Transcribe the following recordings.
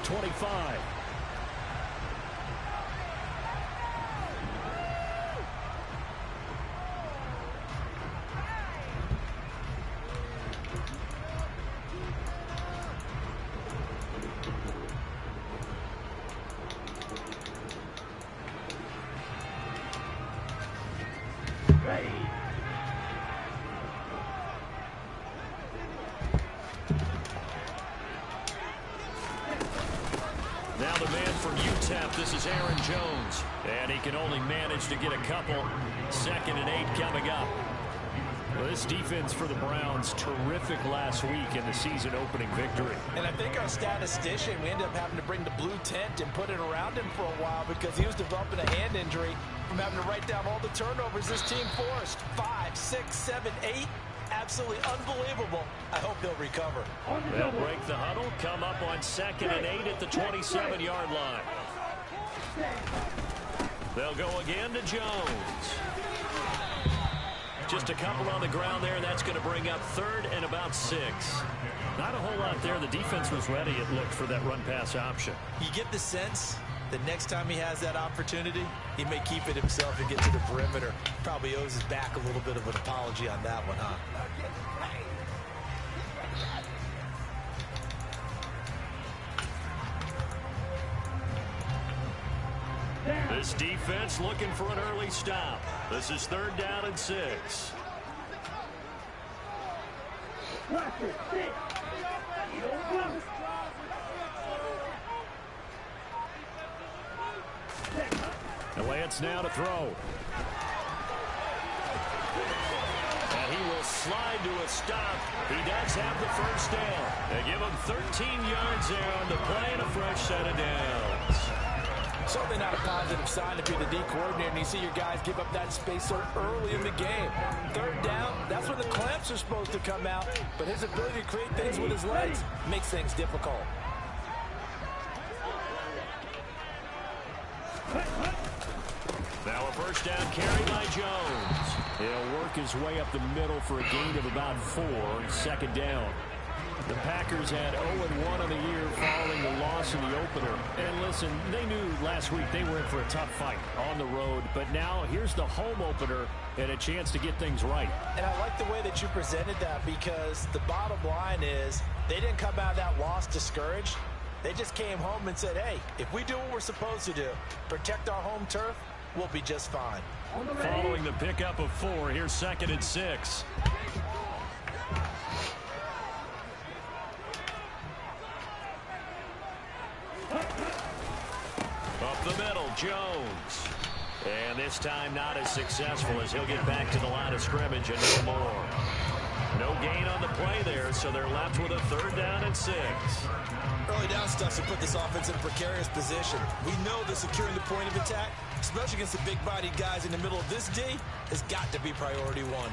the 25. Now the man from UTEP, this is Aaron Jones. And he can only manage to get a couple. 2nd and 8 coming up. Well, this defense for the Browns, terrific last week in the season opening victory. And I think our statistician, we ended up having to bring the blue tent and put it around him for a while because he was developing a hand injury from having to write down all the turnovers this team forced. 5, 6, 7, 8. Absolutely unbelievable. I hope he'll recover. They'll break the huddle, come up on 2nd and 8 at the 27-yard line. They'll go again to Jones. Just a couple on the ground there. That's going to bring up 3rd and about 6. Not a whole lot there. The defense was ready, it looked, for that run-pass option. You get the sense that next time he has that opportunity, he may keep it himself and get to the perimeter. Probably owes his back a little bit of an apology on that one, huh? This defense looking for an early stop. This is 3rd down and 6. The Lance now to throw. And he will slide to a stop. He does have the first down. They give him 13 yards there on the play and a fresh set of downs. Certainly not a positive sign if you're the D coordinator and you see your guys give up that space so early in the game. 3rd down, that's when the clamps are supposed to come out, but his ability to create things with his legs makes things difficult. Now a first down carry by Jones. He'll work his way up the middle for a gain of about 4, 2nd down. The Packers had 0-1 on the year following the loss in the opener. And listen, they knew last week they were in for a tough fight on the road. But now here's the home opener and a chance to get things right. And I like the way that you presented that because the bottom line is they didn't come out of that loss discouraged. They just came home and said, hey, if we do what we're supposed to do, protect our home turf, we'll be just fine. Following the pickup of 4, here's 2nd and 6. Up the middle, Jones. And this time not as successful as he'll get back to the line of scrimmage and no more. No gain on the play there, so they're left with a 3rd down and 6. Early down stuff to put this offense in a precarious position. We know that securing the point of attack, especially against the big-bodied guys in the middle of this D, has got to be priority 1.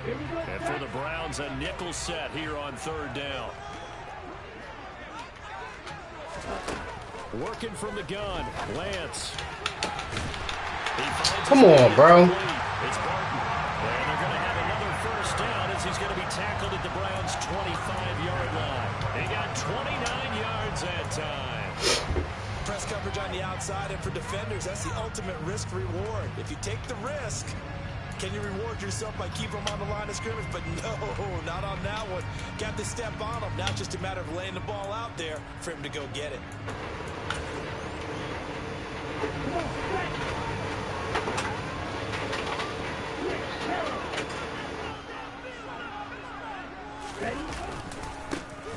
And for the Browns, a nickel set here on 3rd down. Working from the gun, Lance. Come on, bro. It's Barton. And they're going to have another first down as he's going to be tackled at the Browns' 25-yard line. They got 29 yards that time. Press coverage on the outside, and for defenders, that's the ultimate risk-reward. If you take the risk, can you reward yourself by keeping them on the line of scrimmage? But no, not on that one. Got to step on them. Now it's just a matter of laying the ball out there for him to go get it.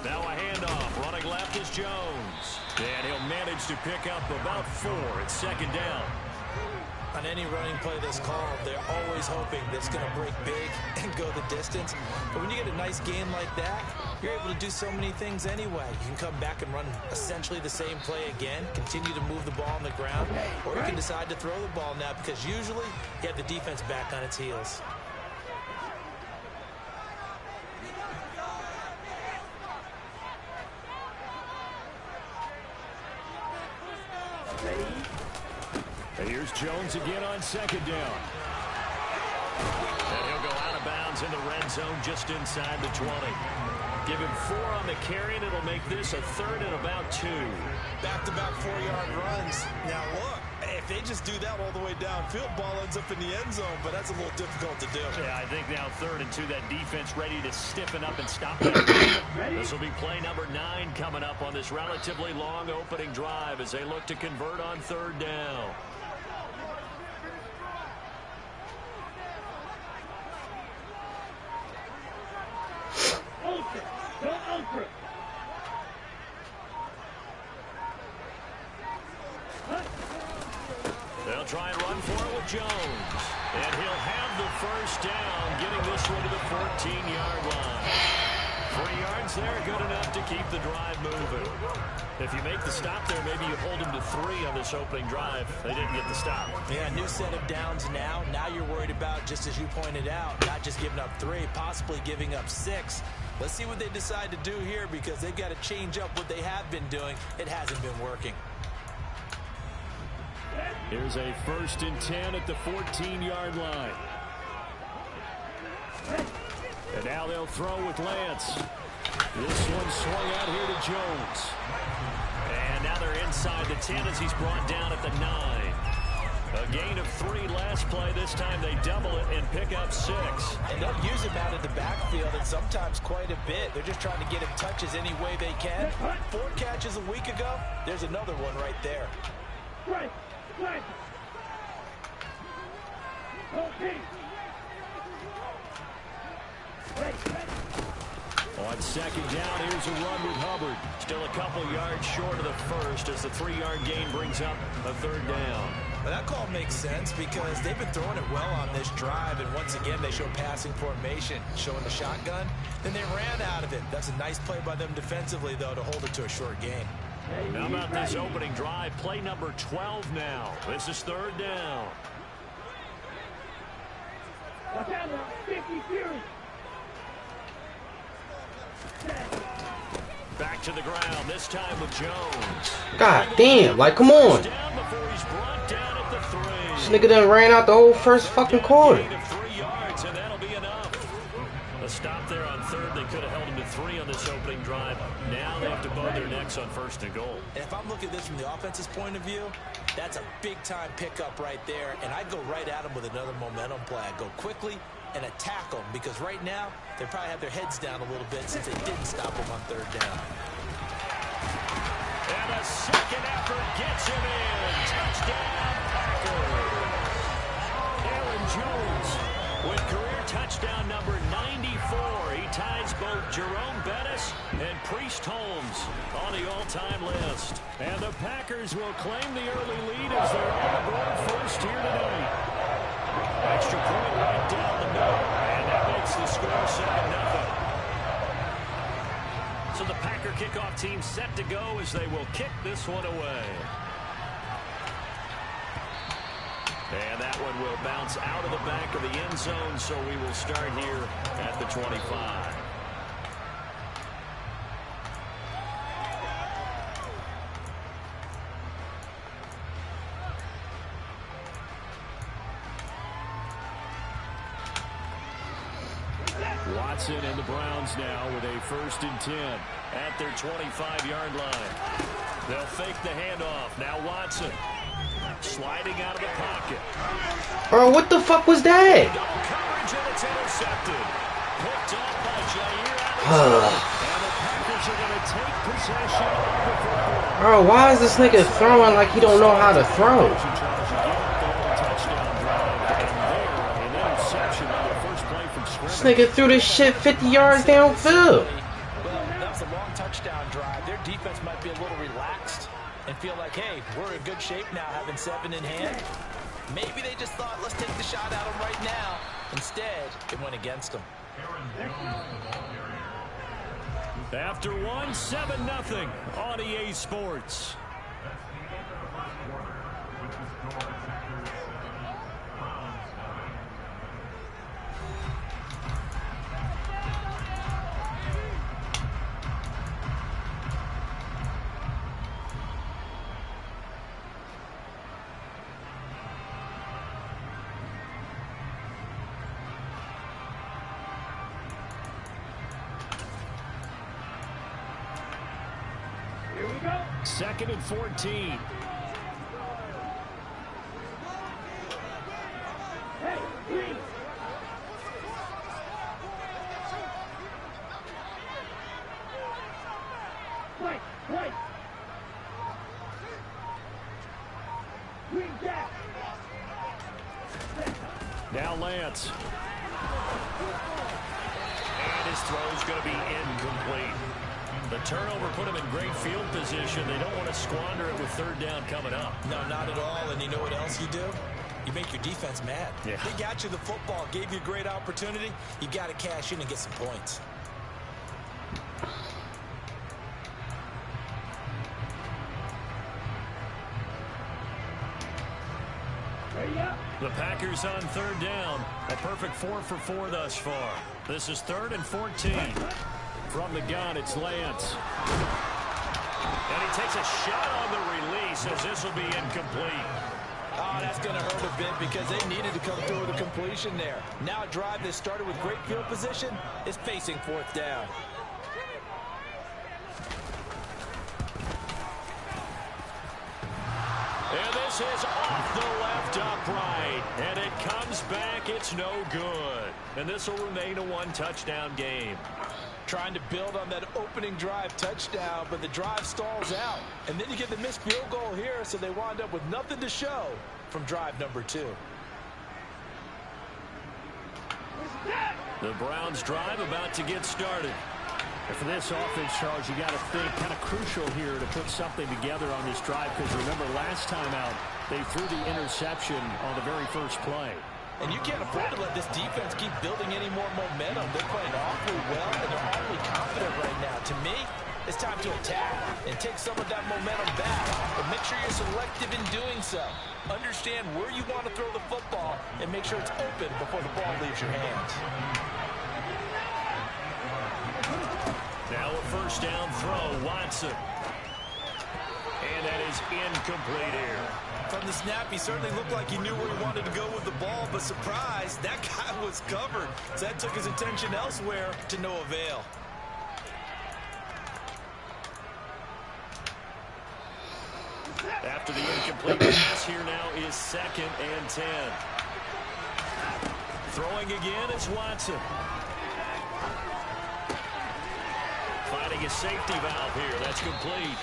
Now a handoff. Running left is Jones. And he'll manage to pick up about 4 at 2nd down. On any running play that's called, they're always hoping that it's going to break big and go the distance. But when you get a nice gain like that, you're able to do so many things anyway. You can come back and run essentially the same play again, continue to move the ball on the ground, or you can decide to throw the ball now because usually you have the defense back on its heels. And here's Jones again on 2nd down. And he'll go out of bounds in the red zone just inside the 20. Give him 4 on the carry, and it'll make this a 3rd and about 2. Back-to-back 4-yard runs. Now, look, if they just do that all the way downfield, ball ends up in the end zone, but that's a little difficult to do. Yeah, I think now 3rd and 2, that defense ready to stiffen up and stop that. This will be play number 9 coming up on this relatively long opening drive as they look to convert on 3rd down. They'll try and run for it with Jones. And he'll have the first down, getting this one to the 14-yard line. 3 yards there, good enough to keep the drive moving. If you make the stop there, maybe you hold them to 3 on this opening drive. They didn't get the stop. Yeah, new set of downs now. Now you're worried about, just as you pointed out, not just giving up 3, possibly giving up 6. Let's see what they decide to do here because they've got to change up what they have been doing. It hasn't been working. Here's a 1st and 10 at the 14-yard line. And now they'll throw with Lance. This one swung out here to Jones. And now they're inside the 10 as he's brought down at the 9. A gain of 3 last play. This time they double it and pick up 6. And they'll use him out of the backfield and sometimes quite a bit. They're just trying to get him touches any way they can. 4 catches a week ago. There's another one right there. Right. Okay. On 2nd down, here's a run with Hubbard. Still a couple yards short of the first as the 3-yard gain brings up a 3rd down. Well, that call makes sense because they've been throwing it well on this drive, and once again they show passing formation, showing the shotgun. Then they ran out of it. That's a nice play by them defensively, though, to hold it to a short gain. How about this opening drive? Play number 12 now. This is 3rd down. Back to the ground, this time with Jones. God damn, like, come on. This nigga done ran out the whole first fucking quarter. 3 yards, and that'll be enough. A stop there on 3rd. They could have held him to 3 on this opening drive. Now they have to bow their necks on 1st and goal. And if I'm looking at this from the offense's point of view, that's a big-time pickup right there. And I'd go right at him with another momentum play. I'd go quickly and attack them because right now they probably have their heads down a little bit since they didn't stop them on 3rd down. And a second effort gets him in. Touchdown, Packers. Aaron Jones with career touchdown number 94. He ties both Jerome Bettis and Priest Holmes on the all-time list. And the Packers will claim the early lead as they're on the board first here tonight. Extra point right down the middle, and that makes the score 7-0. So the Packer kickoff team set to go as they will kick this one away. And that one will bounce out of the back of the end zone, so we will start here at the 25. Watson and the Browns now with a 1st and 10 at their 25-yard line. They'll fake the handoff. Now Watson sliding out of the pocket. Bro, what the fuck was that? Double coverage and it's intercepted. Picked off by Jair Alexander. And the Packers are going to take possession of the football. Bro, why is this nigga throwing like he don't know how to throw? This nigga threw this shit 50 yards downfield. Well, that was a long touchdown drive. Their defense might be a little relaxed and feel like, hey, we're in good shape now having 7 in hand. Maybe they just thought, let's take the shot at them right now. Instead, it went against them. After one, 7-0 on EA Sports. 2nd and 14. Hey, green. Right, right. Green gap. Now Lance. And his throw's going to be incomplete. The turnover put him in great field position. They don't want to squander it with 3rd down coming up. No, not at all. And you know what else you do? You make your defense mad. Yeah. They got you the football, gave you a great opportunity. You got to cash in and get some points. The Packers on 3rd down. A perfect 4 for 4 thus far. This is 3rd and 14. From the gun, it's Lance. And he takes a shot on the release as this will be incomplete. Oh, that's going to hurt a bit because they needed to come through with a completion there. Now a drive that started with great field position is facing 4th down. And this is off the left upright. And it comes back. It's no good. And this will remain a 1-touchdown game. Trying to build on that opening drive touchdown, but the drive stalls out. And then you get the missed field goal here, so they wind up with nothing to show from drive number 2. The Browns drive about to get started. And for this offense, Charles, you got to think kind of crucial here to put something together on this drive, because remember last time out they threw the interception on the very first play. And you can't afford to let this defense keep building any more momentum. They're playing awfully well, and they're awfully confident right now. To me, it's time to attack and take some of that momentum back. But make sure you're selective in doing so. Understand where you want to throw the football and make sure it's open before the ball leaves your hands. Now a 1st down throw, Watson. And that is incomplete here. From the snap, he certainly looked like he knew where he wanted to go with the ball, but surprise, that guy was covered. So that took his attention elsewhere to no avail. After the incomplete pass, here now is 2nd and 10. Throwing again is Watson. Finding a safety valve here. That's complete.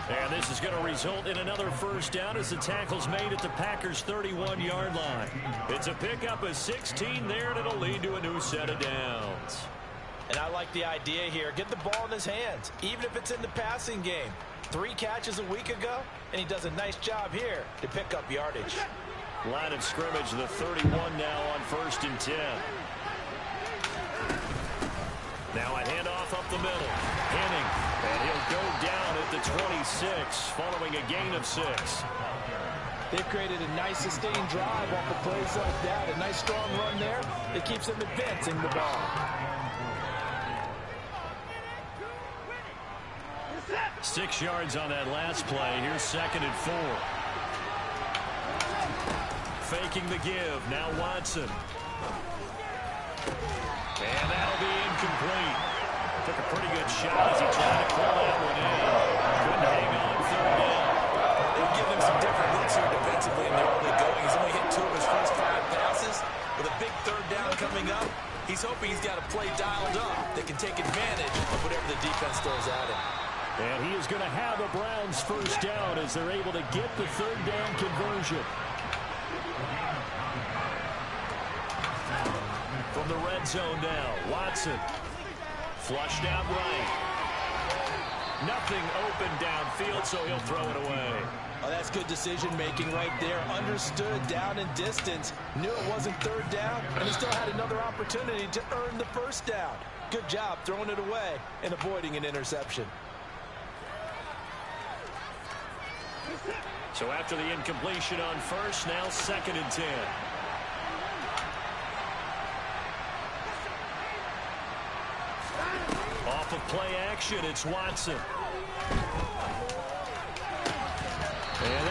And this is going to result in another 1st down as the tackle's made at the Packers' 31-yard line. It's a pickup of 16 there, and it'll lead to a new set of downs. And I like the idea here. Get the ball in his hands, even if it's in the passing game. 3 catches a week ago, and he does a nice job here to pick up yardage. Line of scrimmage, the 31 now on 1st and 10. Now a handoff up the middle. Henning, and he'll go down at the 26, following a gain of 6. They've created a nice sustained drive off of plays like that. A nice strong run there that keeps them advancing the ball. Six yards on that last play. Here's 2nd and 4. Faking the give. Now Watson. And that'll be incomplete. Took a pretty good shot as he tried to pull that one in. Couldn't hang on 3rd down. They've given him some different looks here defensively in the early going. He's only hit 2 of his first 5 passes. With a big 3rd down coming up, he's hoping he's got a play dialed up that can take advantage of whatever the defense throws at him. And he is going to have the Browns 1st down as they're able to get the 3rd down conversion. From the red zone now, Watson. Flushed out right. Nothing open downfield, so he'll throw it away. Oh, that's good decision-making right there. Understood down and distance. Knew it wasn't 3rd down, and he still had another opportunity to earn the 1st down. Good job throwing it away and avoiding an interception. So after the incompletion on 1st, now 2nd and 10. Off of play action, it's Watson.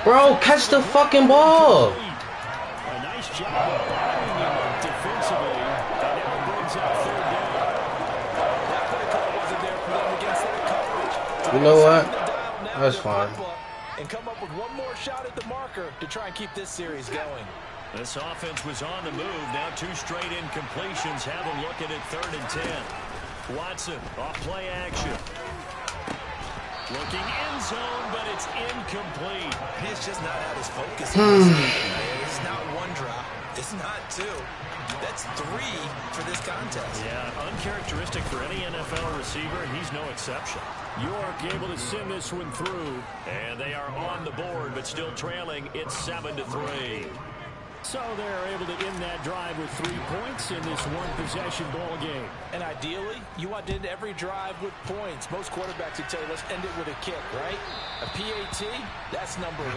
Bro, catch the fucking ball. A nice job of blocking him defensively. And now brings out 3rd down. That play call wasn't there for them against that coverage. You know what? out That's their fine. playbook and come up with one more shot at the marker to try and keep this series going. This offense was on the move. Now 2 straight incompletions have them looking at 3rd and 10. Watson off play action. Looking end zone, but it's incomplete. He's just not at his focus. It's not 1 drop. It's not 2. That's 3 for this contest. Yeah, uncharacteristic for any NFL receiver, and he's no exception. York able to send this one through, and they are on the board, but still trailing. It's 7-3. So they're able to end that drive with 3 points in this one-possession ball game. And ideally, you want to end every drive with points. Most quarterbacks would tell you, let's end it with a kick, right? A PAT, that's number 1.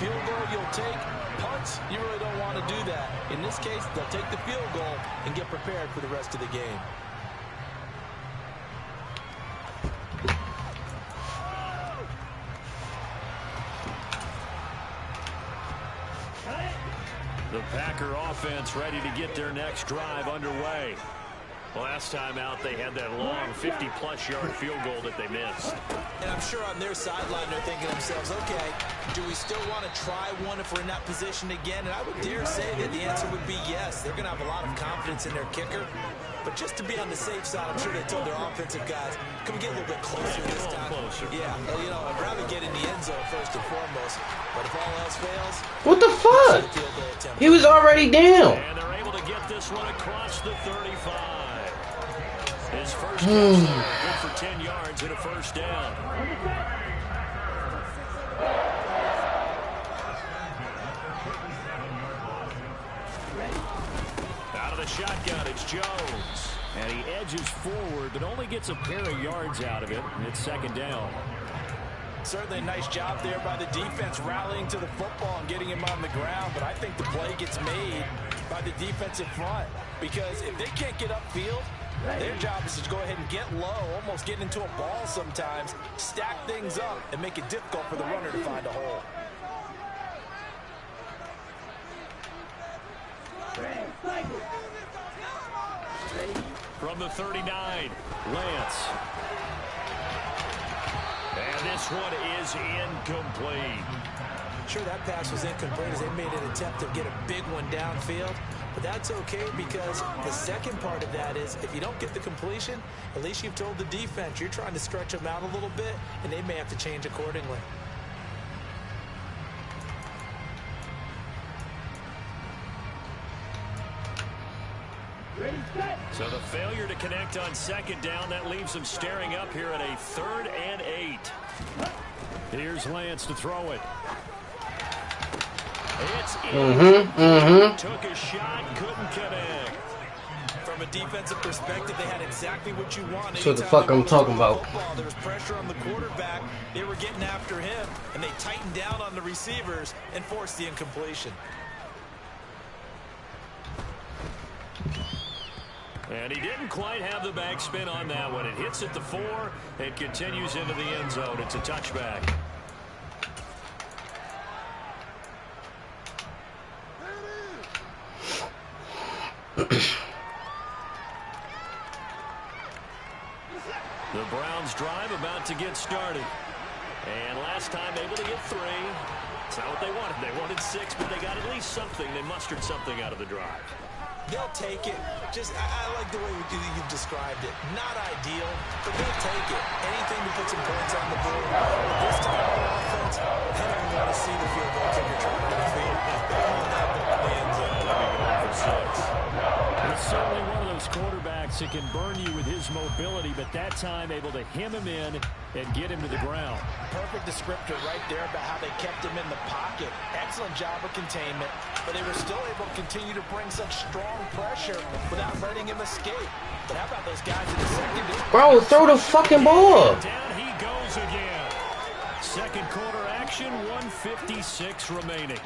Field goal, you'll take. Punts, you really don't want to do that. In this case, they'll take the field goal and get prepared for the rest of the game. The Packer offense ready to get their next drive underway. Last time out, they had that long 50-plus yard field goal that they missed. And I'm sure on their sideline, they're thinking to themselves, okay, do we still want to try one if we're in that position again? And I would dare say that the answer would be yes. They're going to have a lot of confidence in their kicker. But just to be on the safe side, I'm sure they told their offensive guys, can we get a little bit closer this time? Closer. Yeah, well, you know, I'd rather get in the end zone first and foremost. But if all else fails, What the fuck? field goal attempt. He was already down. And they're able to get this one across the 35. His first catch there, good for 10 yards and a first down. Out of the shotgun, it's Jones. And he edges forward, but only gets a pair of yards out of it. And it's 2nd down. Certainly a nice job there by the defense rallying to the football and getting him on the ground. But I think the play gets made by the defensive front. Because if they can't get upfield, their job is to go ahead and get low, almost get into a ball sometimes, stack things up, and make it difficult for the runner to find a hole. From the 39, Lance. And this one is incomplete. Sure, that pass was incomplete as they made an attempt to get a big one downfield. But that's okay because the second part of that is if you don't get the completion, at least you've told the defense you're trying to stretch them out a little bit, and they may have to change accordingly. So the failure to connect on 2nd down, that leaves them staring up here at a 3rd and 8. Here's Lance to throw it. It's in. Took a shot, couldn't connect. From a defensive perspective, they had exactly what you want. That's what the fuck I'm talking about. There was pressure on the quarterback. They were getting after him, and they tightened down on the receivers and forced the incompletion. And he didn't quite have the backspin on that one. It hits at the 4 and continues into the end zone. It's a touchback. The Browns drive about to get started. And last time able to get 3. It's not what they wanted. They wanted 6, but they got at least something. They mustered something out of the drive. They'll take it. I like the way you've described it. Not ideal, but they'll take it. Anything to put some points on the board. This time on offense, they don't want to see the field goal kicker trying to defeat. They want that ball in the end zone. Let me go for 6. He's certainly one of those quarterbacks that can burn you with his mobility, but that time able to hem him in and get him to the ground. Perfect descriptor right there about how they kept him in the pocket. Excellent job of containment, but they were still able to continue to bring such strong pressure without letting him escape. But how about those guys in the secondary? Bro, throw the fucking ball. Down he goes again. Second quarter action, 1:56 remaining.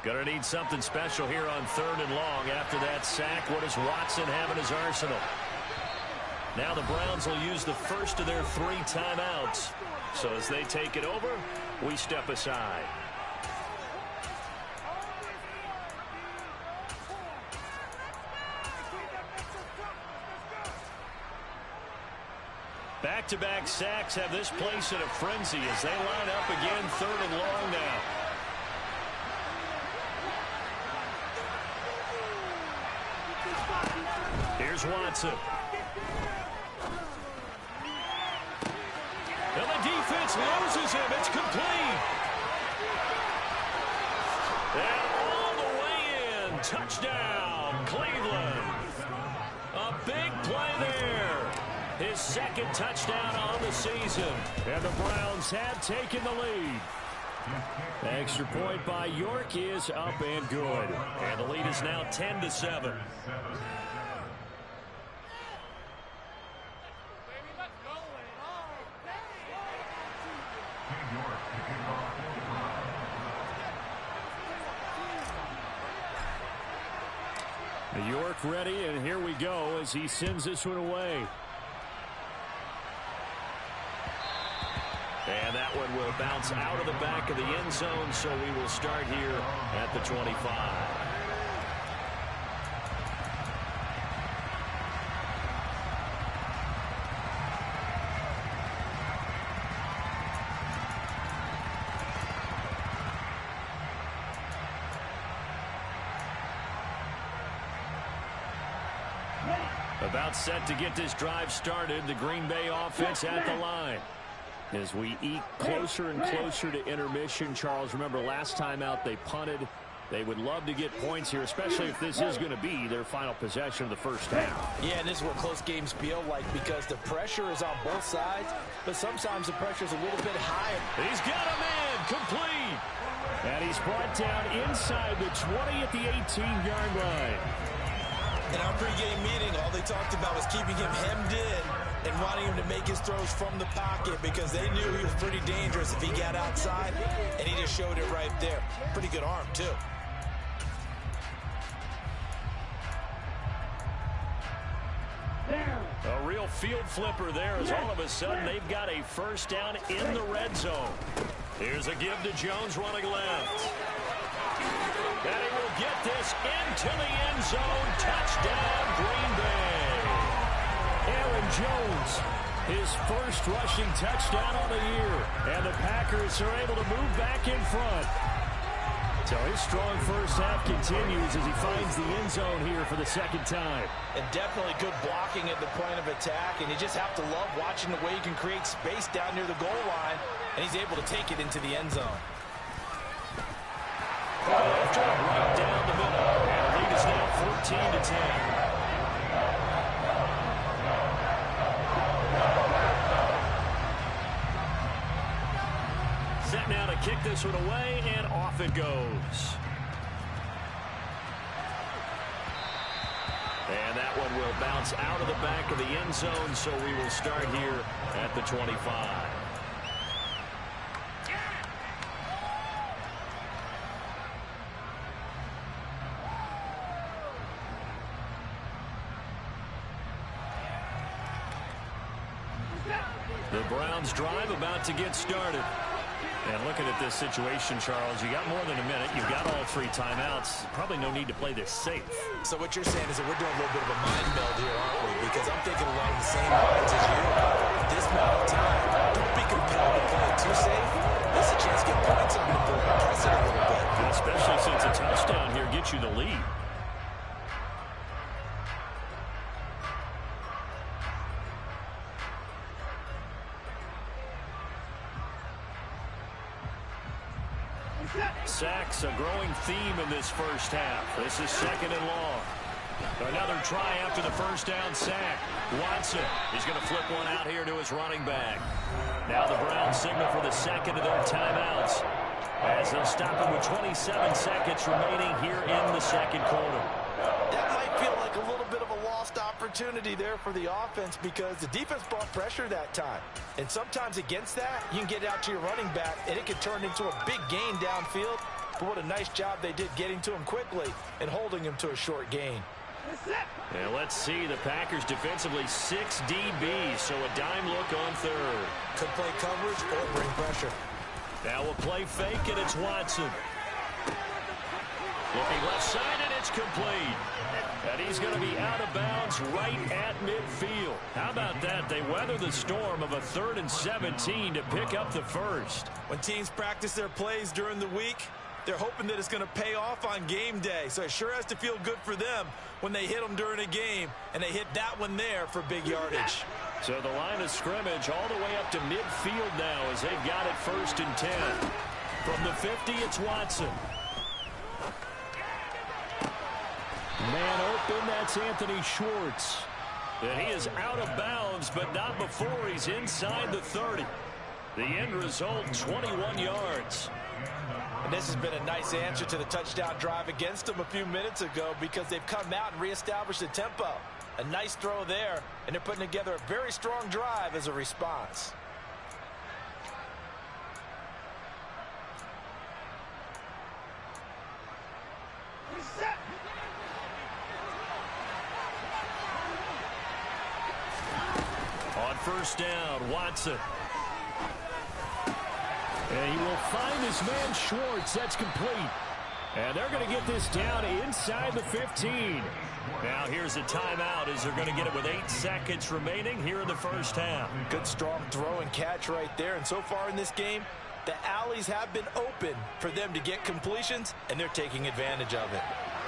Going to need something special here on 3rd and long. After that sack, what does Watson have in his arsenal? Now the Browns will use the first of their 3 timeouts. So as they take it over, we step aside. Back-to-back sacks have this place in a frenzy as they line up again 3rd and long now. Here's Watson. And the defense loses him. It's complete. And all the way in. Touchdown, Cleveland. A big play there. His 2nd touchdown on the season. And the Browns have taken the lead. The extra point by York is up and good. And the lead is now 10-7. York ready, and here we go as he sends this one away. And that one will bounce out of the back of the end zone, so we will start here at the 25. About set to get this drive started. The Green Bay offense at the line. As we eke closer and closer to intermission, Charles, remember last time out they punted. They would love to get points here, especially if this is going to be their final possession of the first half. Yeah, and this is what close games feel like because the pressure is on both sides, but sometimes the pressure is a little bit higher. He's got a man complete. And he's brought down inside the 20 at the 18-yard line. In our pregame meeting, all they talked about was keeping him hemmed in and wanting him to make his throws from the pocket because they knew he was pretty dangerous if he got outside, and he just showed it right there. Pretty good arm, too. A real field flipper there as all of a sudden they've got a first down in the red zone. Here's a give to Jones running left. And he will get this into the end zone. Touchdown, Green Bay. Aaron Jones, his first rushing touchdown on the year. And the Packers are able to move back in front. So his strong first half continues as he finds the end zone here for the 2nd time. And definitely good blocking at the point of attack. And you just have to love watching the way you can create space down near the goal line. And he's able to take it into the end zone. Right down the middle. And the lead is now 14-10. Set now to kick this one away, and off it goes. And that one will bounce out of the back of the end zone, so we will start here at the 25. The Browns drive about to get started. And looking at this situation, Charles, you got more than a minute. You've got all 3 timeouts. Probably no need to play this safe. So what you're saying is that we're doing a little bit of a mind meld here, aren't we? Because I'm thinking along the same lines as you. At this amount of time, don't be compelled to play it too safe. This is a chance to get points on the board. Press it a little bit. Especially since a touchdown here gets you the lead. Sacks, a growing theme in this first half. This is 2nd and long. Another try after the first down sack. Watson is going to flip one out here to his running back. Now the Browns signal for the 2nd of their timeouts as they'll stop him with 27 seconds remaining here in the 2nd quarter. That might feel like a little bit of a lost opportunity there for the offense because the defense brought pressure that time. And sometimes against that, you can get out to your running back, and it can turn into a big gain downfield. but what a nice job they did getting to him quickly and holding him to a short gain. And let's see, the Packers defensively 6 DBs, so a dime look on third. Could play coverage or bring pressure. Now we'll play fake, and it's Watson. Looking left side, and it's complete. And he's going to be out of bounds right at midfield. How about that? They weather the storm of a 3rd and 17 to pick up the first. When teams practice their plays during the week, they're hoping that it's going to pay off on game day. So it sure has to feel good for them when they hit them during a game, and they hit that one there for big yardage. So the line of scrimmage all the way up to midfield now as they've got it 1st and 10. From the 50, it's Watson. Man open, that's Anthony Schwartz. And he is out of bounds, but not before he's inside the 30. The end result, 21 yards. And this has been a nice answer to the touchdown drive against them a few minutes ago because they've come out and reestablished the tempo. A nice throw there, and they're putting together a very strong drive as a response. On 1st down, Watson. And he will find his man Schwartz. That's complete. And they're going to get this down inside the 15. Now here's a timeout as they're going to get it with 8 seconds remaining here in the first half. Good strong throw and catch right there. And so far in this game, the alleys have been open for them to get completions, and they're taking advantage of it.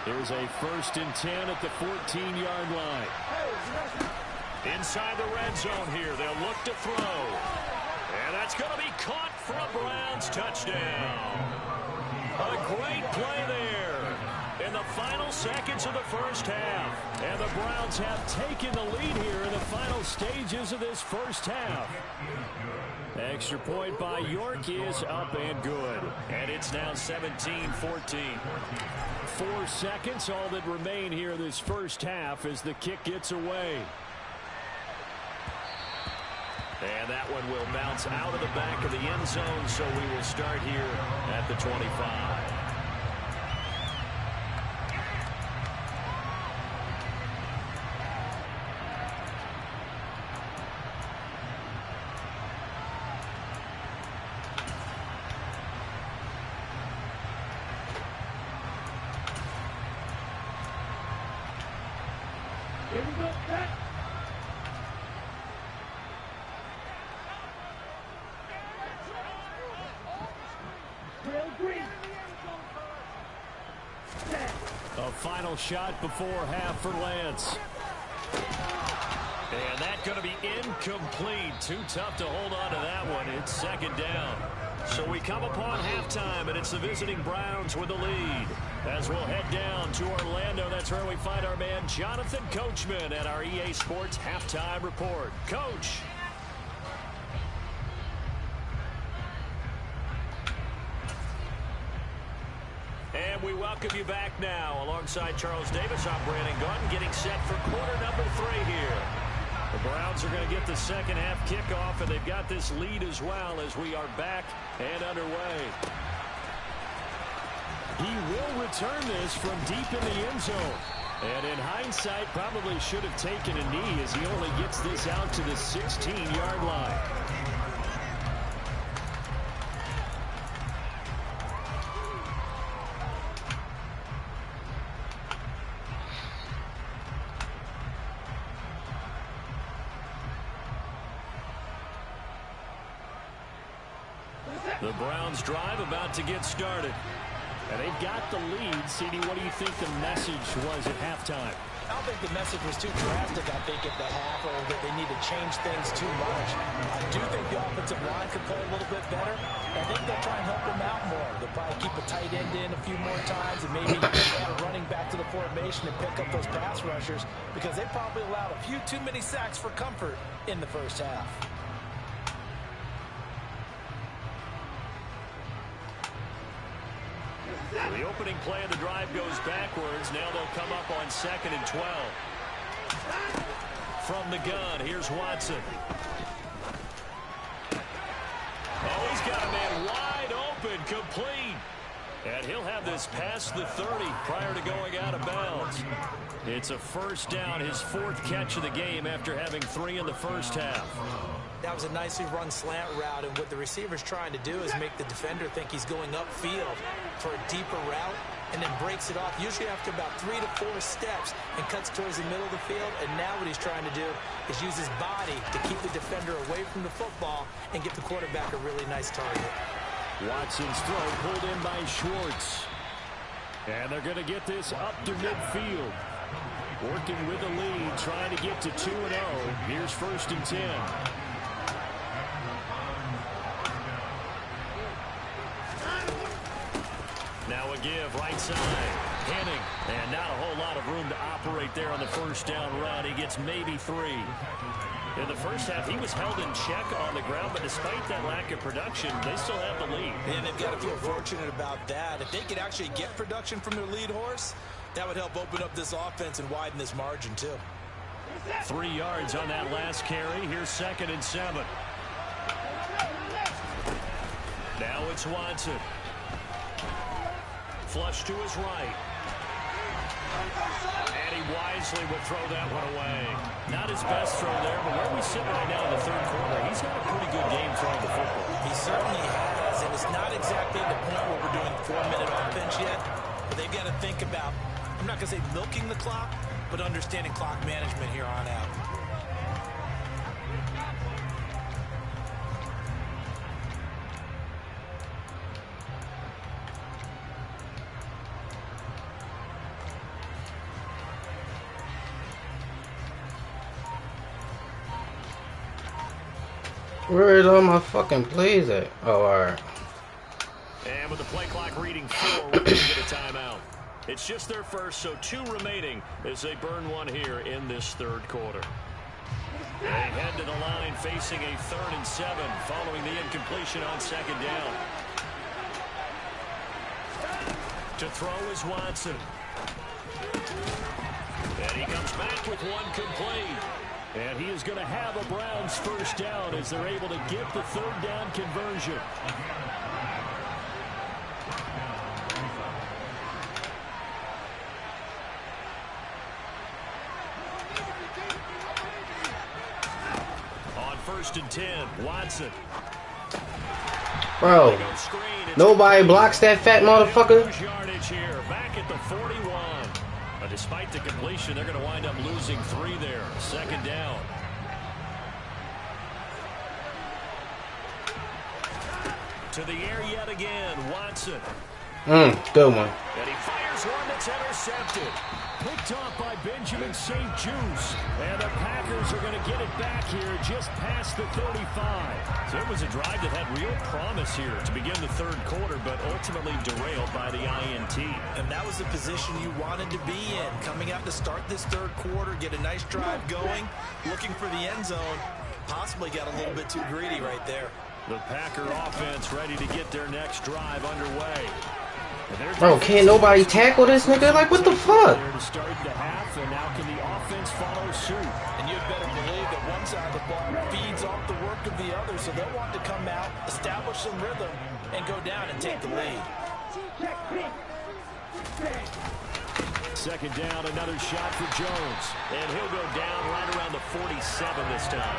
Here's a 1st and 10 at the 14-yard line. Inside the red zone here. They'll look to throw. And that's going to be caught for a Browns touchdown. A great play there in the final seconds of the first half. And the Browns have taken the lead here in the final stages of this first half. Extra point by York is up and good. And it's now 17-14. 4 seconds, all that remain here in this first half as the kick gets away. And that one will bounce out of the back of the end zone, so we will start here at the 25. Here we go, back. A final shot before half for Lance. And that's going to be incomplete. Too tough to hold on to that one. It's 2nd down. So we come upon halftime, and it's the visiting Browns with the lead. As we'll head down to Orlando, that's where we find our man Jonathan Coachman at our EA Sports Halftime Report. Coach. And we welcome you back now. Alongside Charles Davis, I'm Brandon Gaudin, getting set for quarter number 3 here. The Browns are going to get the second half kickoff, and they've got this lead as well as we are back and underway. He will return this from deep in the end zone. And in hindsight, probably should have taken a knee as he only gets this out to the 16-yard line. The Browns drive about to get started. And they've got the lead. CD, what do you think the message was at halftime? I don't think the message was too drastic, I think, at the half, or that they need to change things too much. I do think the offensive line could play a little bit better. I think they'll try and help them out more. They'll probably keep a tight end in a few more times and maybe add a running back to the formation and pick up those pass rushers because they probably allowed a few too many sacks for comfort in the first half. The opening play of the drive goes backwards. Now they'll come up on 2nd and 12. From the gun, here's Watson. Oh, he's got a man wide open, complete. And he'll have this past the 30 prior to going out of bounds. It's a first down, his 4th catch of the game after having 3 in the first half. That was a nicely run slant route, and what the receiver's trying to do is make the defender think he's going upfield for a deeper route, and then breaks it off, usually after about 3 to 4 steps, and cuts towards the middle of the field. And now what he's trying to do is use his body to keep the defender away from the football and get the quarterback a really nice target. Watson's throw pulled in by Schwartz. And they're going to get this up to midfield. Working with the lead, trying to get to 2-0. Here's 1st and 10. Now a give, right side. Henning. And not a whole lot of room to operate there on the first down run. He gets maybe 3. In the first half, he was held in check on the ground, but despite that lack of production, they still have the lead. And they've got to feel fortunate about that. If they could actually get production from their lead horse, that would help open up this offense and widen this margin, too. 3 yards on that last carry. Here's 2nd and 7. Now it's Watson. Flush to his right. And he wisely will throw that one away. Not his best throw there, but where we sit right now in the 3rd quarter, he's had a pretty good game throwing the football. He certainly has, and it's not exactly the point where we're doing 4-minute offense yet, but they've got to think about, I'm not going to say milking the clock, but understanding clock management here on out. Where is all my fucking plays at? Oh, alright. And with the play clock reading 4, we're going to get a timeout. It's just their first, so 2 remaining as they burn one here in this 3rd quarter. They head to the line facing a 3rd and 7 following the incompletion on 2nd down. To throw is Watson. And he comes back with one complete. And he is going to have a Browns first down as they're able to get the 3rd down conversion. On 1st and 10, Watson. Bro, nobody blocks that fat motherfucker. Yardage here, back at the 41. Despite the completion, they're going to wind up losing 3 there. 2nd down. To the air yet again, Watson. Good one. And he fires one that's intercepted. Picked off by Benjamin St. Juice. And the Packers are going to get it back here just past the 35. So it was a drive that had real promise here to begin the 3rd quarter, but ultimately derailed by the INT. And that was the position you wanted to be in. Coming out to start this 3rd quarter, get a nice drive going, looking for the end zone. Possibly got a little bit too greedy right there. The Packer offense ready to get their next drive underway. Bro, can't nobody tackle this nigga? Like, what the fuck? To start the half, and now can the offense follow suit? And you'd better believe that one side of the ball feeds off the work of the other, so they'll want to come out, establish some rhythm, and go down and take the lead. 2nd down, another shot for Jones. And he'll go down right around the 47 this time.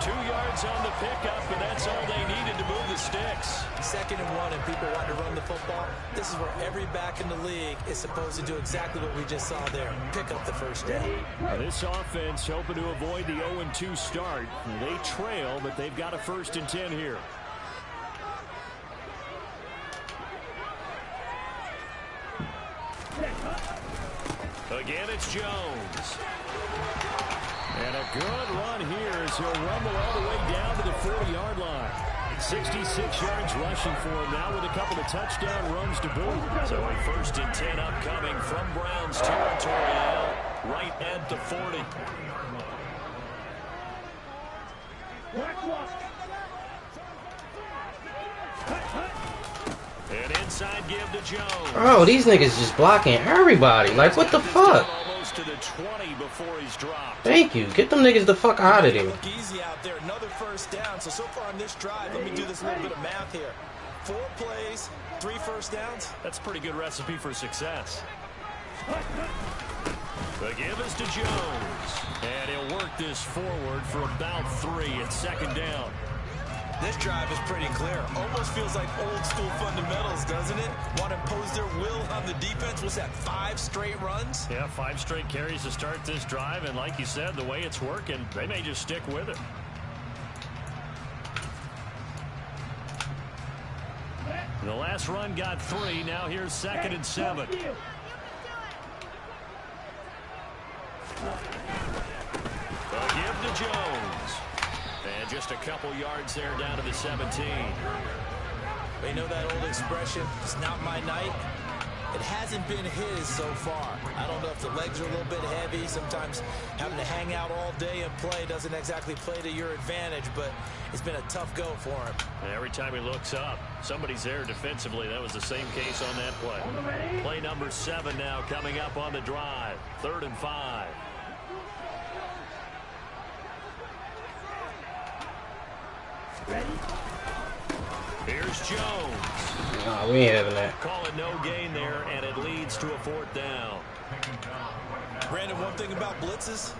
2 yards on the pickup, and that's all they needed to move the sticks. 2nd and 1, and people want to run the football. This is where every back in the league is supposed to do exactly what we just saw there. Pick up the first down. This offense hoping to avoid the 0-2 start. They trail, but they've got a 1st and 10 here. Again, it's Jones. And a good run here as he'll rumble all the way down to the 40-yard line. 66 yards rushing for him now with a couple of touchdown runs to boot. So a 1st and 10 upcoming from Browns territory now, right at the 40. An inside give to Jones. Bro, these niggas just blocking everybody. Like, what the fuck? Almost to the 20 before he's dropped. Thank you. Get them niggas the fuck out of there. Look easy out there. Another first down. So far on this drive, let me do this little bit of math here. 4 plays, 3 first downs. That's a pretty good recipe for success. The give is to Jones. And he'll work this forward for about 3 at 2nd down. This drive is pretty clear. Almost feels like old school fundamentals, doesn't it? Want to impose their will on the defense. What's that, 5 straight runs? Yeah, 5 straight carries to start this drive. And like you said, the way it's working, they may just stick with it. The last run got 3. Now here's 2nd and 7. A give to Jones. And just a couple yards there down to the 17. They know that old expression, it's not my night. It hasn't been his so far. I don't know if the legs are a little bit heavy. Sometimes having to hang out all day and play doesn't exactly play to your advantage, but it's been a tough go for him. And every time he looks up, somebody's there defensively. That was the same case on that play. Play number 7 now coming up on the drive. 3rd and 5. Here's Jones. Nah, we ain't having that. Call it no gain there, and it leads to a 4th down. Brandon, one thing about blitzes,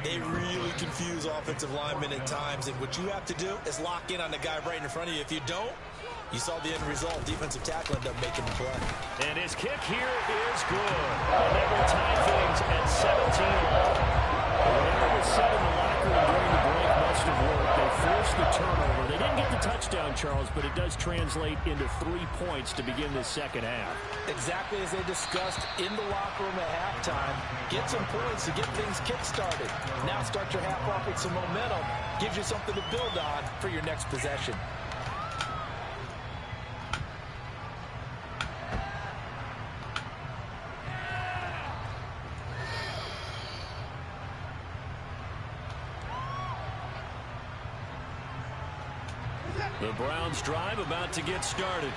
they really confuse offensive linemen at times, and what you have to do is lock in on the guy right in front of you. If you don't, you saw the end result. Defensive tackle ended up making the play. And his kick here is good. And they will tie things at 17-11. Whatever was said in the locker room during the break must have worked. They forced the turnover. They didn't get the touchdown, Charles, but it does translate into 3 points to begin the second half. Exactly as they discussed in the locker room at halftime. Get some points to get things kick-started. Now start your half off with some momentum. Gives you something to build on for your next possession. The Browns drive about to get started.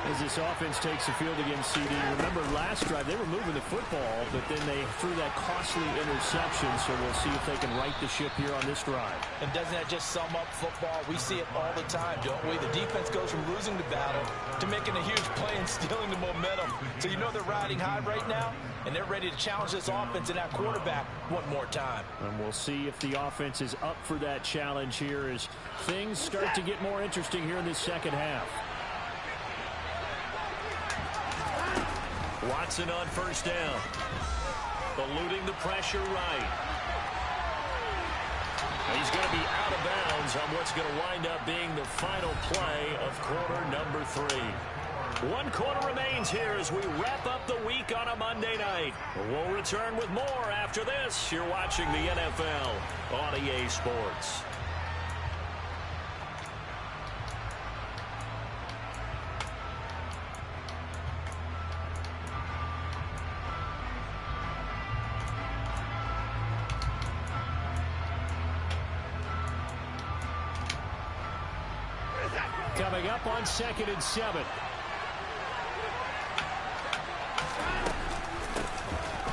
As this offense takes the field against CD. Remember last drive they were moving the football, but then they threw that costly interception, so we'll see if they can right the ship here on this drive. And doesn't that just sum up football? We see it all the time, don't we? The defense goes from losing the battle to making a huge play and stealing the momentum. So you know they're riding high right now, and they're ready to challenge this offense and that quarterback one more time. And we'll see if the offense is up for that challenge here as things start to get more interesting here in this second half. Watson on 1st down. Eluding the pressure right. He's going to be out of bounds on what's going to wind up being the final play of quarter number 3. 1 quarter remains here as we wrap up the week on a Monday night. We'll return with more after this. You're watching the NFL on EA Sports. Coming up on 2nd and 7.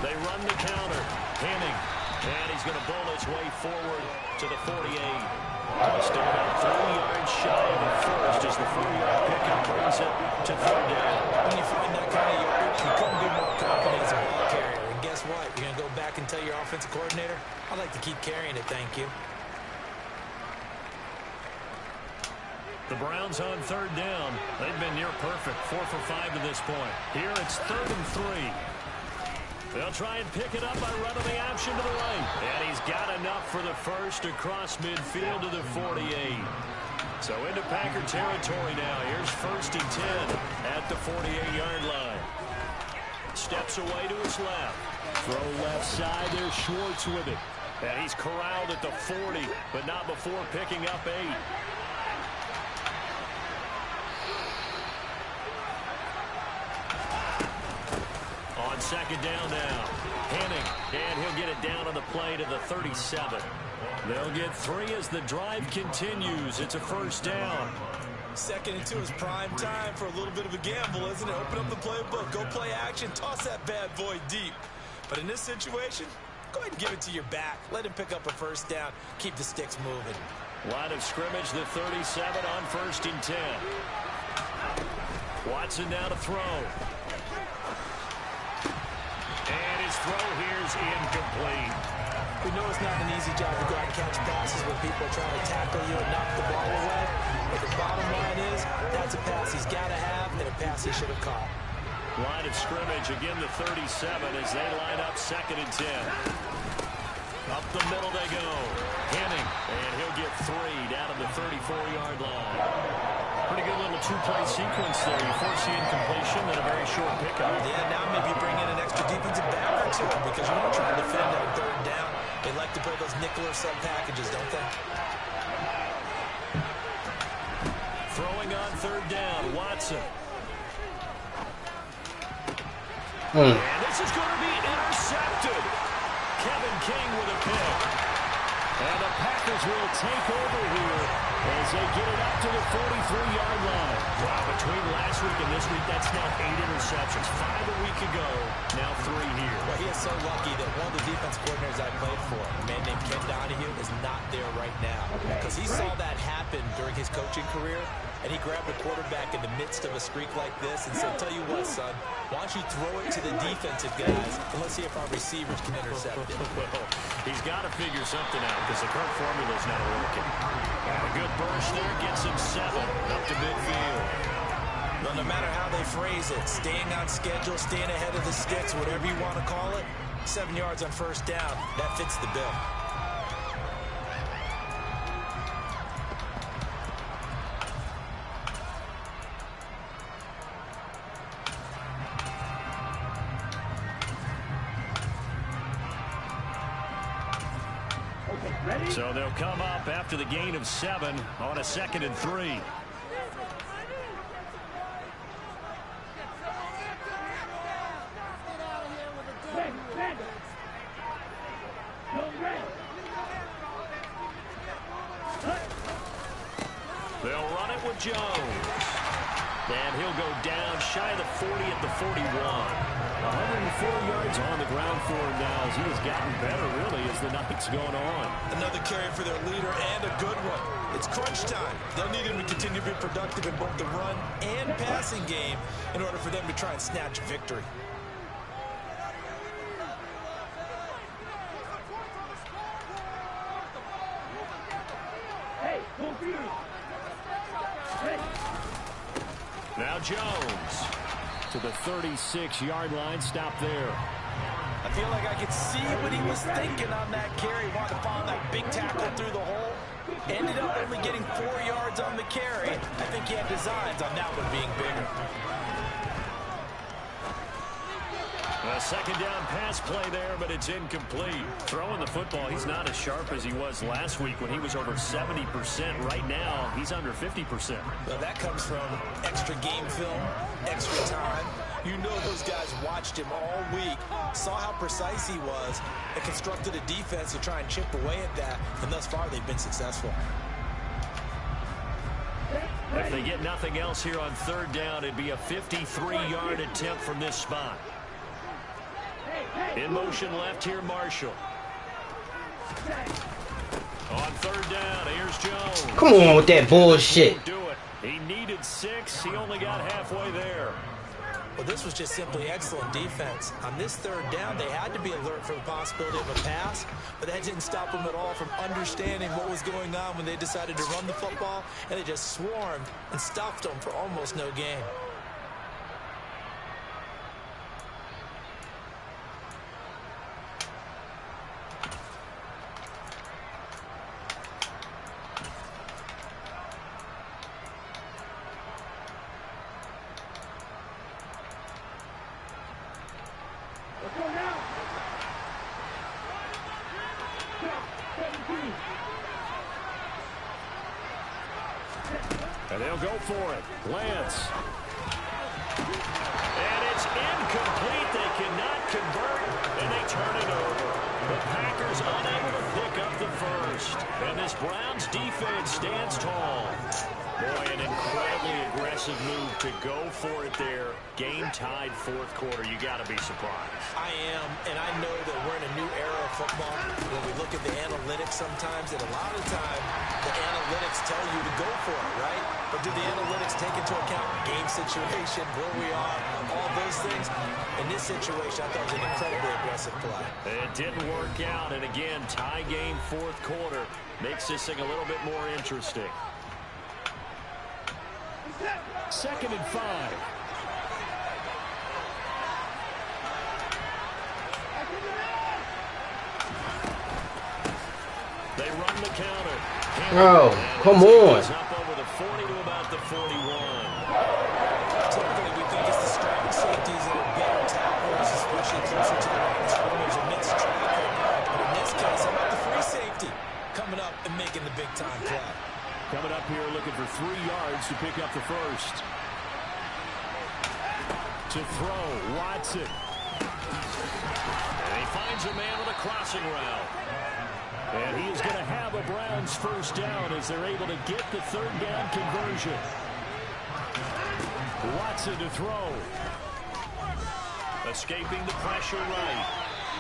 They run the counter. Henning. And he's going to bowl his way forward to the 48. Still about 3 yards shy of the first as the 4-yard pickup brings it to 3rd down. When you find that kind of yardage, you couldn't be more confident as a ball carrier. And guess what? You're going to go back and tell your offensive coordinator, I'd like to keep carrying it, thank you. The Browns on 3rd down. They've been near perfect. 4 for 5 to this point. Here it's 3rd and 3. They'll try and pick it up by running the option to the right. And he's got enough for the first across midfield to the 48. So into Packer territory now. Here's 1st and 10 at the 48-yard line. Steps away to his left. Throw left side. There's Schwartz with it. And he's corralled at the 40, but not before picking up 8. On 2nd down now. Henning, and he'll get it down on the play to the 37. They'll get 3 as the drive continues. It's a 1st down. 2nd and 2 is prime time for a little bit of a gamble, isn't it? Open up the playbook, go play action, toss that bad boy deep. But in this situation, go ahead and give it to your back. Let him pick up a 1st down. Keep the sticks moving. Line of scrimmage, the 37 on 1st and 10. Watson now to throw. And his throw here is incomplete. We know it's not an easy job to go out and catch passes when people are trying to tackle you and knock the ball away. But the bottom line is, that's a pass he's got to have and a pass he should have caught. Line of scrimmage, again the 37 as they line up 2nd and 10. Up the middle they go. Henning, and he'll get 3 down at the 34-yard line. Pretty good little two-play sequence there. You force the incompletion and a very short pickup. Yeah, now maybe bring in an extra defensive back or two because you want to try to defend on 3rd down. They like to play those nickel or sub packages, don't they? Throwing on 3rd down, Watson. Mm. And this is going to be intercepted. Kevin King with a pick. And the Packers will take over here as they get it up to the 43-yard line. Wow, between last week and this week, that's now 8 interceptions. 5 a week ago, now 3 here. Well, he is so lucky that one of the defense coordinators I played for, a man named Ken Donahue, is not there right now. Because he saw that happen during his coaching career, and he grabbed a quarterback in the midst of a streak like this and said, tell you what, son, why don't you throw it to the defensive guys, and let's see if our receivers can intercept it. Well, he's got to figure something out because the current formula's not working. A good burst there gets him 7 up to midfield. Well, no matter how they phrase it, staying on schedule, staying ahead of the sticks, whatever you want to call it, 7 yards on 1st down, that fits the bill. So they'll come up after the gain of 7 on a 2nd and 3. They'll run it with Jones. And he'll go down shy of the 40 at the 41. 104 yards on the ground for him now as he has gotten better, really, as the night's going on. Another carry for their leader and a good one. It's crunch time. They'll need him to continue to be productive in both the run and passing game in order for them to try and snatch victory. Now Jones to the 36-yard line. Stop there. I feel like I could see what he was thinking on that carry. Wanted to find that big tackle through the hole. Ended up only getting 4 yards on the carry. I think he had designs on that one being bigger. A 2nd down pass play there, but it's incomplete. Throwing the football, he's not as sharp as he was last week when he was over 70%. Right now, he's under 50%. Well, that comes from extra game film, extra time. You know those guys watched him all week, saw how precise he was, and constructed a defense to try and chip away at that, and thus far they've been successful. If they get nothing else here on 3rd down, it'd be a 53-yard attempt from this spot. In motion left here, Marshall. On 3rd down, here's Jones. Come on with that bullshit. Won't do it. He needed 6. He only got halfway there. Well, this was just simply excellent defense. On this 3rd down, they had to be alert for the possibility of a pass, but that didn't stop them at all from understanding what was going on when they decided to run the football, and they just swarmed and stuffed them for almost no gain. And they'll go for it. Lance. And it's incomplete. They cannot convert, and they turn it over. The Packers unable to pick up the first. And this Browns defense stands tall. Boy, an incredibly aggressive move to go for it there. Game-tied fourth quarter. You got to be surprised. I am, and I know that we're in a new era of football when we look at the analytics sometimes, and a lot of the time the analytics tell you to go for it, right? But do the analytics take into account game situation, where we are, all those things? In this situation, I thought it was an incredibly aggressive play. It didn't work out, and again, tie game fourth quarter makes this thing a little bit more interesting. 2nd and 5. They run the counter. Oh, come on. Up over the 40 to about the 41. Typically, we think it's the strong safeties that are better tacklers, especially closer to the line of scrimmage amidst traffic. But in this case, how about the free safety coming up and making the big-time play? Coming up here looking for 3 yards to pick up the first. To throw, Watson. And he finds a man with a crossing route. And he is going to have a Browns first down as they're able to get the 3rd down conversion. Watson to throw. Escaping the pressure right.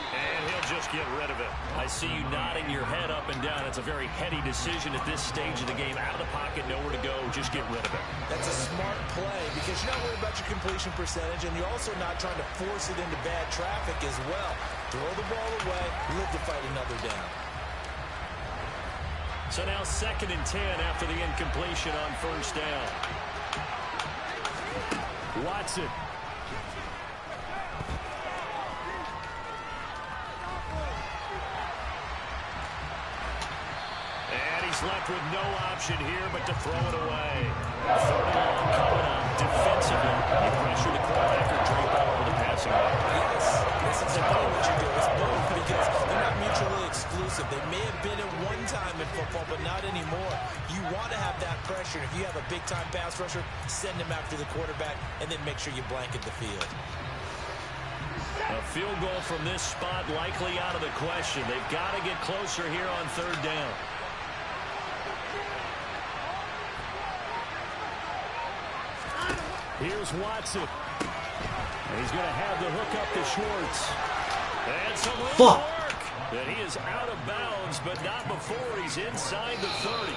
And he'll just get rid of it. I see you nodding your head up and down. It's a very heady decision at this stage of the game. Out of the pocket, nowhere to go. Just get rid of it. That's a smart play because you're not worried about your completion percentage, and you're also not trying to force it into bad traffic as well. Throw the ball away, live to fight another down. So now 2nd and 10 after the incompletion on first down. Watson. And he's left with no option here but to throw it away. 3rd and long coming up. Defensively, you pressure the quarterback or drape out over the passing line. Yes, that's exactly what you do. It's both because they're not mutually exclusive. They may have been at one time in football, but not anymore. You want to have that pressure. If you have a big-time pass rusher, send him after the quarterback, and then make sure you blanket the field. A field goal from this spot likely out of the question. They've got to get closer here on 3rd down. Here's Watson. And he's going to have the hook up to Schwartz. And some room to Fuck. work. And he is out of bounds, but not before he's inside the 30.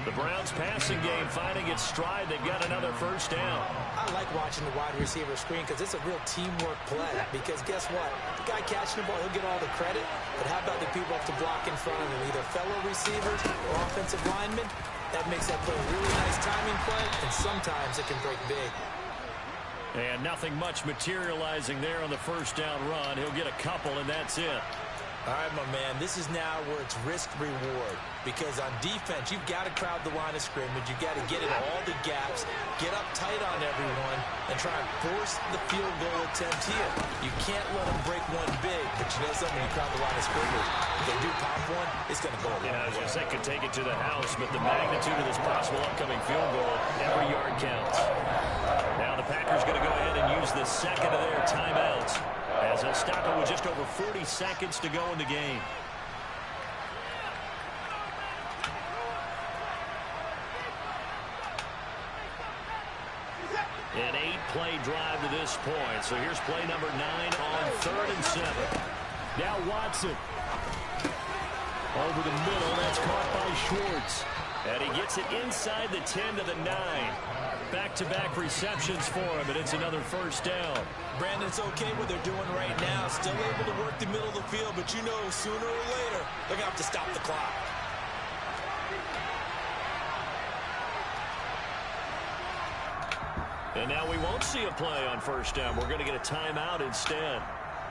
The Browns passing game finding its stride. They've got another first down. I like watching the wide receiver screen because it's a real teamwork play. Because guess what? The guy catching the ball, he'll get all the credit. But how about the people up to block in front of him? Either fellow receivers or offensive linemen. That makes that play a really nice timing play, and sometimes it can break big. And nothing much materializing there on the first down run. He'll get a couple, and that's it. All right, my man, this is now where it's risk-reward. Because on defense, you've got to crowd the line of scrimmage. You've got to get in all the gaps, get up tight on everyone, and try and force the field goal attempt here. You can't let them break one big, but you know something, when you crowd the line of scrimmage, if they do pop one, it's going to go a long way. As they could take it to the house, but the magnitude of this possible upcoming field goal, every yard counts. Now the Packers going to go ahead and use the second of their timeouts, as they'll stop it with just over 40 seconds to go in the game. An 8-play drive to this point. So here's play number 9 on 3rd and 7. Now Watson. Over the middle. That's caught by Schwartz. And he gets it inside the 10 to the 9. Back-to-back receptions for him, and it's another first down. Brandon, it's okay what they're doing right now. Still able to work the middle of the field, but you know sooner or later they're going to have to stop the clock. And now we won't see a play on first down. We're going to get a timeout instead,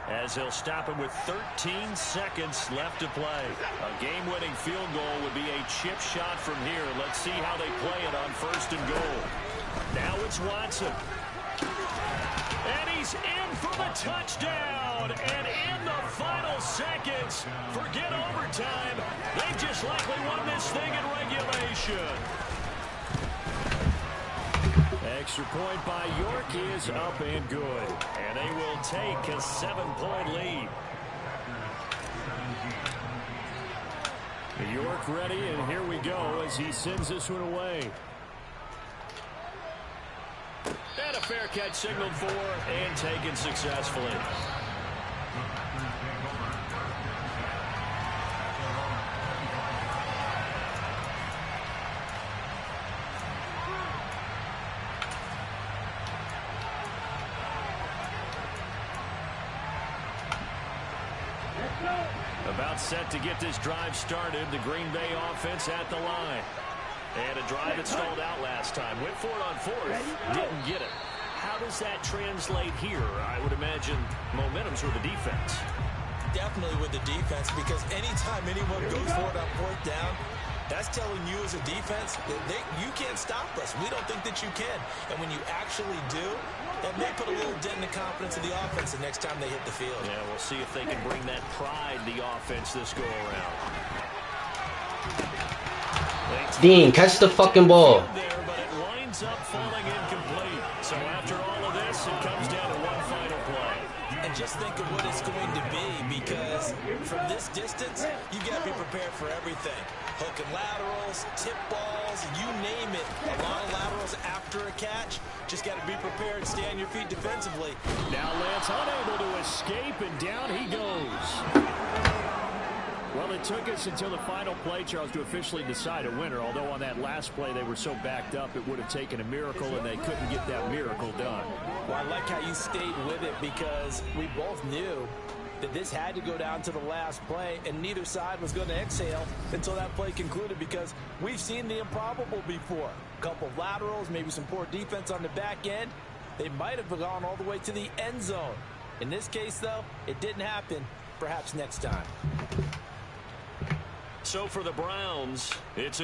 as he'll stop it with 13 seconds left to play. A game-winning field goal would be a chip shot from here. Let's see how they play it on 1st and goal. Now it's Watson. And he's in for the touchdown. And in the final seconds, forget overtime. They just likely won this thing in regulation. Extra point by York is up and good. And they will take a 7-point lead. York ready, and here we go as he sends this one away. fair catch signaled for and taken successfully. About set to get this drive started. The Green Bay offense at the line. And a drive that stalled out last time. Went for it on fourth. Didn't get it. How does that translate here? I would imagine momentum's with the defense. Definitely with the defense, because anytime anyone goes for it on fourth down, that's telling you as a defense that you can't stop us. We don't think that you can. And when you actually do, that may put a little dent in the confidence of the offense the next time they hit the field. Yeah, we'll see if they can bring that pride to the offense this go-around. Dean, catch the fucking ball. There, but it winds up falling incomplete. So after all of this, it comes down to one final play. And just think of what it's going to be, because from this distance, you got to be prepared for everything. Hook and laterals, tip balls, you name it. A lot of laterals after a catch. Just got to be prepared, stay on your feet defensively. Now Lance unable to escape, and down he goes. Well, it took us until the final play, Charles, to officially decide a winner. Although on that last play they were so backed up, it would have taken a miracle, and they couldn't get that miracle done. Well, I like how you stayed with it, because we both knew that this had to go down to the last play, and neither side was going to exhale until that play concluded, because we've seen the improbable before. A couple of laterals, maybe some poor defense on the back end. They might have gone all the way to the end zone. In this case, though, it didn't happen. Perhaps next time. So for the Browns, it's a